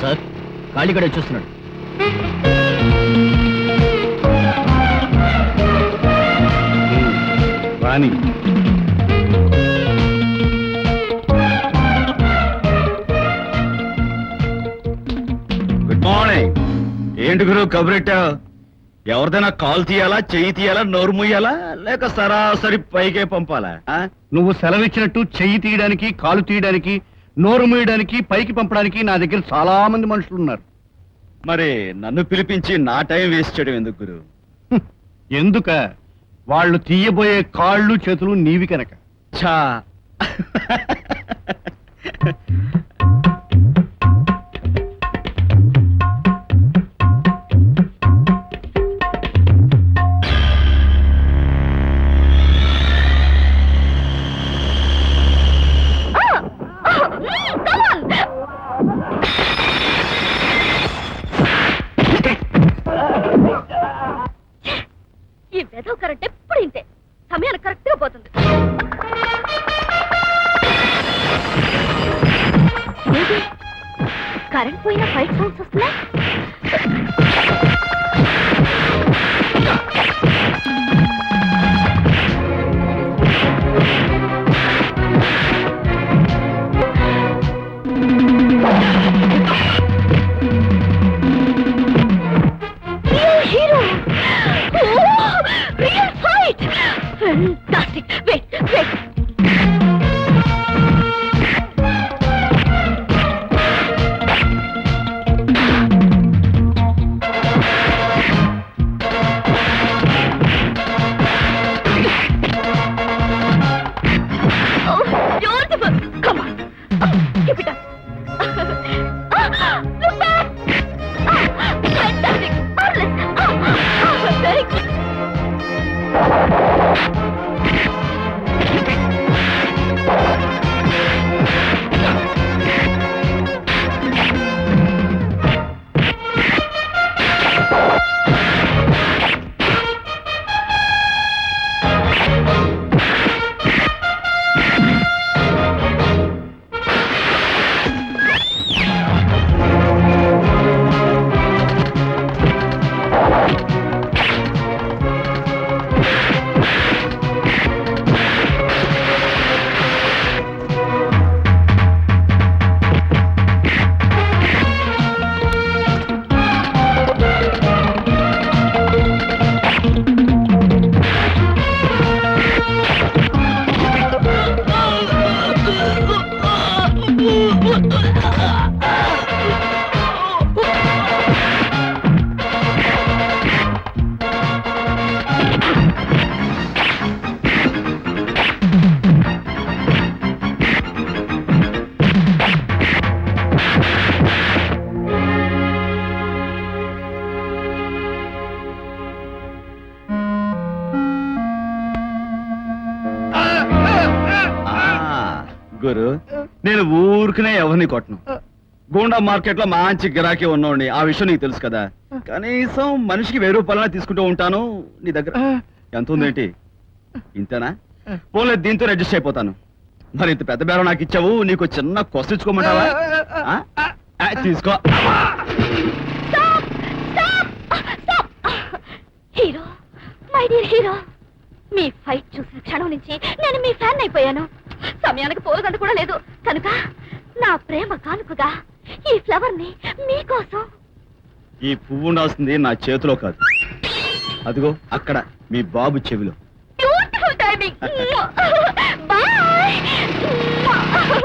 Sir కాళీగడ చూస్తున్నాడు. రాణి good morning. ఏంటి గురు కబురెట్టావు? ఎవరిదైనా కాల్ తీయాలా, చెయ్యి తీయాలా, నోరు ముయ్యాలా, లేక సరాసరి పైకే పంపాలా? నువ్వు సెలవిచ్చినట్టు చెయ్యి తీయడానికి, కాలు తీయడానికి, నోరు మూయడానికి, పైకి పంపడానికి నా దగ్గర చాలా మంది మనుషులు ఉన్నారు. మరి నన్ను పిలిపించి నా టైం వేస్ట్ చేయడం ఎందుకు గురు? ఎందుక? వాళ్ళు తీయబోయే కాళ్ళు చేతులు నీవి కనుక. ఛా ఈ వెధవ కరెంట్ ఎప్పుడు ఇంతే, సమయానికి కరెక్ట్ గా పోతుంది. కరెంట్ పోయినా ఫైట్ సౌండ్స్ వస్తున్నాయి. Fantastic! Wait, wait! Oh, beautiful! Come on! Keep it up! Look back! Fantastic! Marvelous! Very good! గురు, నేను ఊరికనే ఎవరిని కొట్టను. గోండా మార్కెట్ లో మంచి గిరాకీ ఉన్నోడిని, ఆ విషయం నీకు తెలుసు కదా. కనీసం మనిషికి 1000 రూపాయలైనా తీసుకుంటూ ఉంటాను. నీ దగ్గర ఎంత ఉందేంటి? ఇంతేనా? పోలే, దీంతో అడ్జస్ట్ అయిపోతాను. మరి ఇంత పెద్ద బేరం నాకు ఇచ్చావు, నీకు చిన్న కొసరించుకోమంటావా? తీసుకో. Hero, my dear hero, me fight చూసిన క్షణం నుంచి నేను మీ ఫ్యాన్ అయిపోయాను. సమయానికి పోరుగంట కూడా లేదు కనుక నా ప్రేమ కానుకగా ఈ ఫ్లవర్ ని మీకోసం. ఈ పువ్వు ఉండాల్సింది నా చేతిలో కాదు, అదిగో అక్కడ మీ బాబు చెవిలో. Beautiful timing.